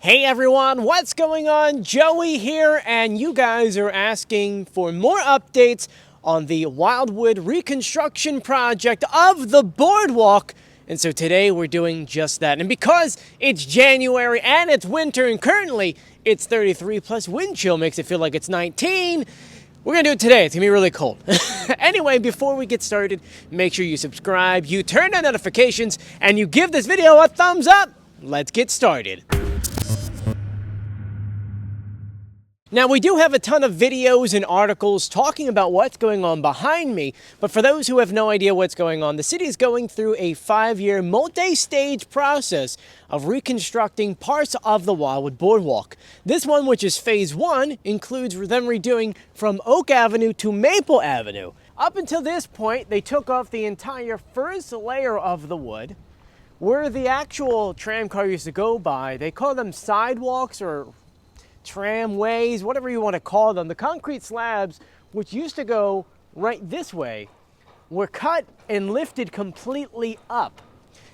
Hey everyone, what's going on? Joey here, and you guys are asking for more updates on the Wildwood Reconstruction project of the boardwalk. And so today we're doing just that. And because it's January and it's winter and currently it's 33 plus wind chill makes it feel like it's 19, we're gonna do it today. It's gonna be really cold. Anyway, before we get started, make sure you subscribe, you turn on notifications, and you give this video a thumbs up. Let's get started. Now, we do have a ton of videos and articles talking about what's going on behind me, but for those who have no idea what's going on, the city is going through a 5-year multi-stage process of reconstructing parts of the Wildwood Boardwalk. This one, which is phase 1, includes them redoing from Oak Avenue to Maple Avenue. Up until this point, they took off the entire first layer of the wood, where the actual tram car used to go by. They call them sidewalks or tramways, whatever you want to call them. The concrete slabs, which used to go right this way, were cut and lifted completely up.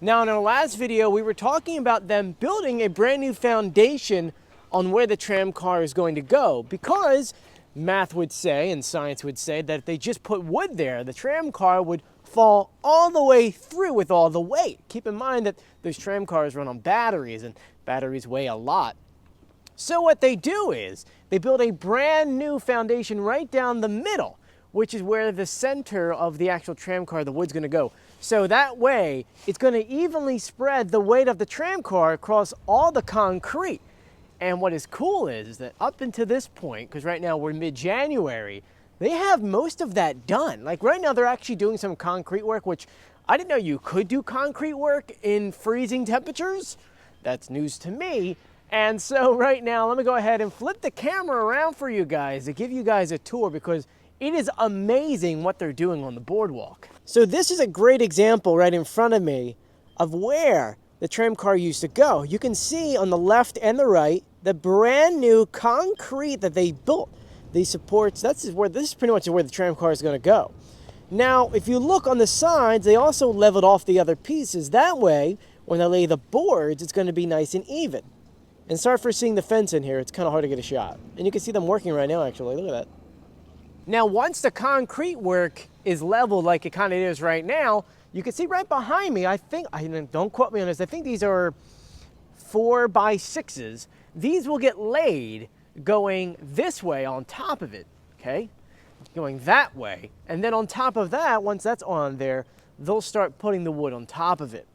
Now, in our last video, we were talking about them building a brand new foundation on where the tram car is going to go, because math would say and science would say that if they just put wood there, the tram car would fall all the way through with all the weight. Keep in mind that those tram cars run on batteries, and batteries weigh a lot. So what they do is they build a brand new foundation right down the middle, which is where the center of the actual tram car, the wood's gonna go. So that way, it's gonna evenly spread the weight of the tram car across all the concrete. And what is cool is that up until this point, because right now we're mid-January, they have most of that done. Like right now, they're actually doing some concrete work, which I didn't know you could do concrete work in freezing temperatures. That's news to me. And so right now, let me go ahead and flip the camera around for you guys to give you guys a tour, because it is amazing what they're doing on the boardwalk. So this is a great example right in front of me of where the tram car used to go. You can see on the left and the right, the brand new concrete that they built. These supports, this is pretty much where the tram car is gonna go. Now, if you look on the sides, they also leveled off the other pieces. That way, when they lay the boards, it's gonna be nice and even. And sorry for seeing the fence in here. It's kind of hard to get a shot. And you can see them working right now, actually. Look at that. Now, once the concrete work is leveled like it kind of is right now, you can see right behind me, don't quote me on this, I think these are 4x6s. These will get laid going this way on top of it, okay? Going that way. And then on top of that, once that's on there, they'll start putting the wood on top of it.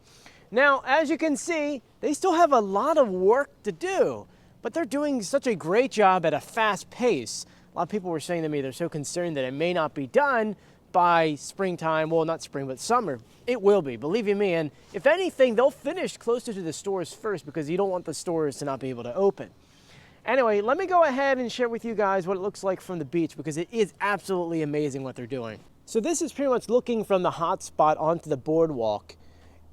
Now, as you can see, they still have a lot of work to do, but they're doing such a great job at a fast pace. A lot of people were saying to me they're so concerned that it may not be done by springtime. Well, not spring, but summer. It will be, believe you me. And if anything, they'll finish closer to the stores first, because you don't want the stores to not be able to open. Anyway, let me go ahead and share with you guys what it looks like from the beach, because it is absolutely amazing what they're doing. So this is pretty much looking from the hot spot onto the boardwalk.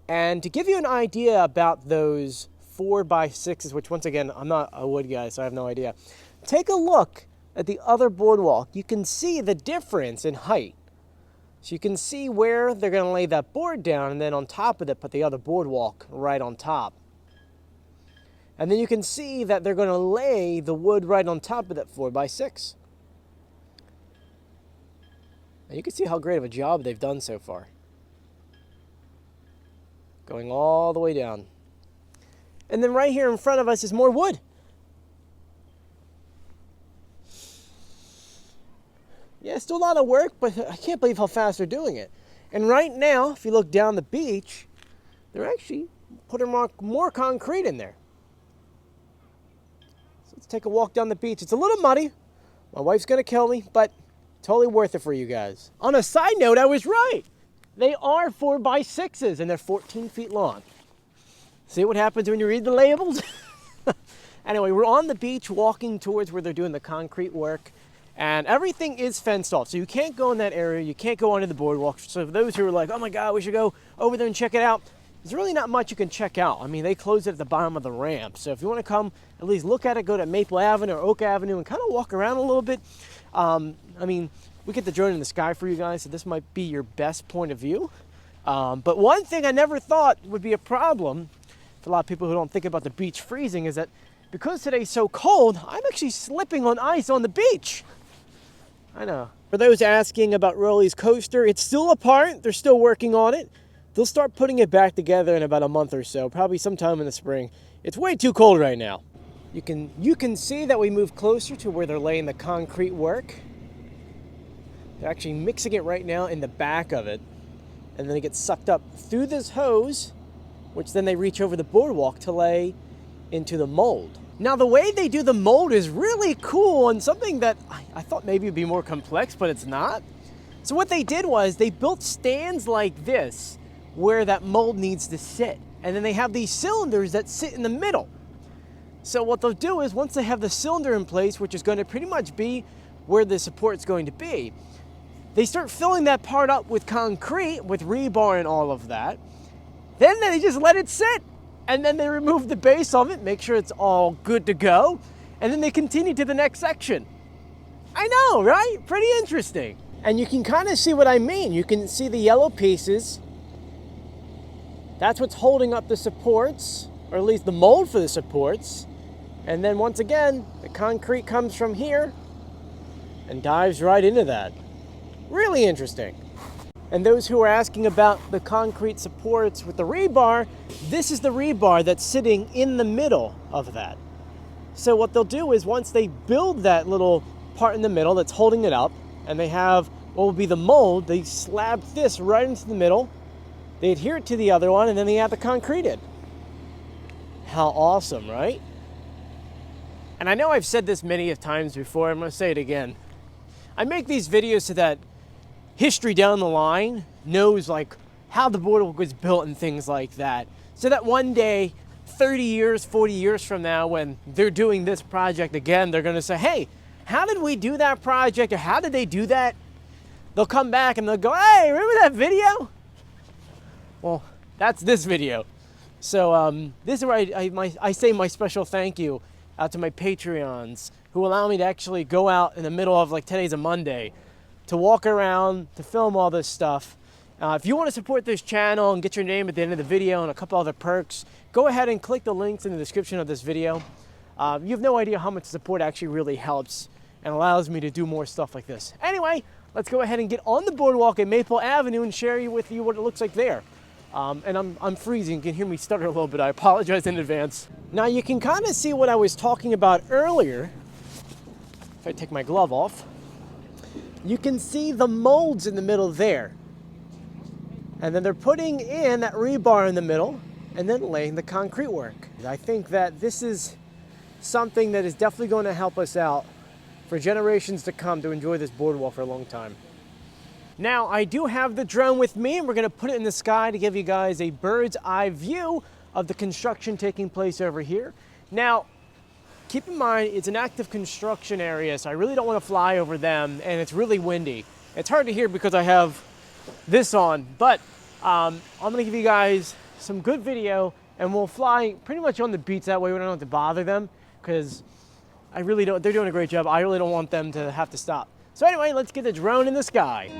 And to give you an idea about those 4x6s, which once again, I'm not a wood guy, so I have no idea. Take a look at the other boardwalk. You can see the difference in height. So you can see where they're gonna lay that board down, and then on top of it, put the other boardwalk right on top. And then you can see that they're gonna lay the wood right on top of that 4x6. And you can see how great of a job they've done so far. Going all the way down. And then right here in front of us is more wood. Yeah, still a lot of work, but I can't believe how fast they're doing it. And right now, if you look down the beach, they're actually putting more concrete in there. So let's take a walk down the beach. It's a little muddy. My wife's gonna kill me, but totally worth it for you guys. On a side note, I was right. They are 4x6s, and they're 14 feet long. See what happens when you read the labels? Anyway, we're on the beach walking towards where they're doing the concrete work, and everything is fenced off. So you can't go in that area. You can't go onto the boardwalk. So for those who are like, oh my God, we should go over there and check it out, there's really not much you can check out. I mean, they closed it at the bottom of the ramp. So if you want to come, at least look at it, go to Maple Avenue or Oak Avenue and kind of walk around a little bit. I mean, we get the drone in the sky for you guys, so this might be your best point of view. But one thing I never thought would be a problem for a lot of people who don't think about the beach freezing is that because today's so cold, I'm actually slipping on ice on the beach. I know. For those asking about Rolly's coaster, it's still apart. They're still working on it. They'll start putting it back together in about a month or so, probably sometime in the spring. It's way too cold right now. You can see that we move closer to where they're laying the concrete work. They're actually mixing it right now in the back of it, and then it gets sucked up through this hose, which then they reach over the boardwalk to lay into the mold. Now, the way they do the mold is really cool and something that I thought maybe would be more complex, but it's not. So what they did was they built stands like this where that mold needs to sit. And then they have these cylinders that sit in the middle. So what they'll do is once they have the cylinder in place, which is going to pretty much be where the support's going to be, they start filling that part up with concrete, with rebar and all of that. Then they just let it sit. And then they remove the base of it, make sure it's all good to go, and then they continue to the next section. I know, right? Pretty interesting. And you can kind of see what I mean. You can see the yellow pieces. That's what's holding up the supports, or at least the mold for the supports. And then once again, the concrete comes from here and dives right into that. Really interesting. And those who are asking about the concrete supports with the rebar, this is the rebar that's sitting in the middle of that. So what they'll do is once they build that little part in the middle that's holding it up, and they have what will be the mold, they slab this right into the middle, they adhere it to the other one, and then they have the concrete in. How awesome, right? And I know I've said this many times before, I'm going to say it again. I make these videos so that history down the line knows like how the boardwalk was built and things like that. So that one day, 30 years, 40 years from now, when they're doing this project again, they're gonna say, hey, how did we do that project? Or how did they do that? They'll come back and they'll go, hey, remember that video? Well, that's this video. So this is where I say my special thank you out to my Patreons who allow me to actually go out in the middle of, like, today's a Monday, to walk around, to film all this stuff. If you want to support this channel and get your name at the end of the video and a couple other perks, go ahead and click the links in the description of this video. You have no idea how much support actually really helps and allows me to do more stuff like this. Anyway, let's go ahead and get on the boardwalk at Maple Avenue and share with you what it looks like there. And I'm freezing. You can hear me stutter a little bit. I apologize in advance. Now you can kind of see what I was talking about earlier. If I take my glove off, you can see the molds in the middle there. And then they're putting in that rebar in the middle and then laying the concrete work. I think that this is something that is definitely going to help us out for generations to come to enjoy this boardwalk for a long time. Now, I do have the drone with me, and we're going to put it in the sky to give you guys a bird's eye view of the construction taking place over here. Now, keep in mind, it's an active construction area, so I really don't want to fly over them, and it's really windy. It's hard to hear because I have this on, but I'm going to give you guys some good video, and we'll fly pretty much on the beach. That way we don't have to bother them, because I really don't, they're doing a great job. I really don't want them to have to stop. So anyway, let's get the drone in the sky.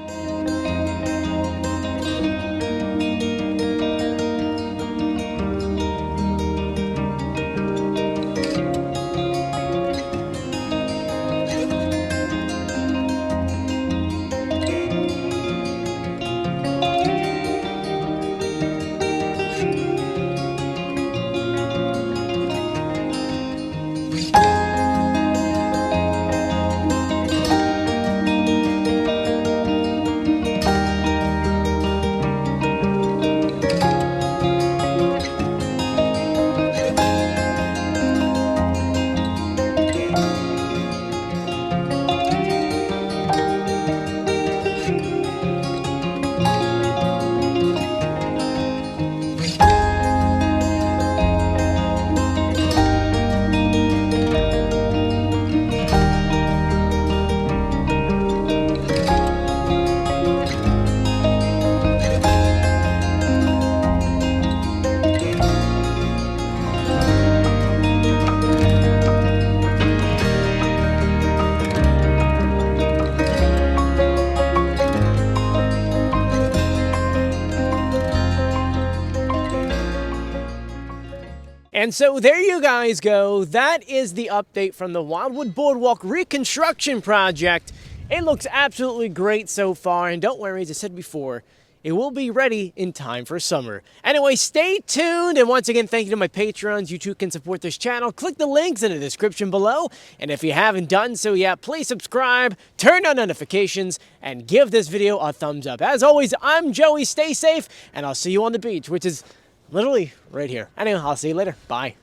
And so there you guys go. That is the update from the Wildwood Boardwalk Reconstruction project. It looks absolutely great so far, and don't worry, as I said before, it will be ready in time for summer. Anyway, stay tuned, and once again, thank you to my Patreons. You too can support this channel. Click the links in the description below, and if you haven't done so yet, please subscribe, turn on notifications, and give this video a thumbs up. As always, I'm Joey. Stay safe, and I'll see you on the beach, which is literally right here. Anyway, I'll see you later. Bye.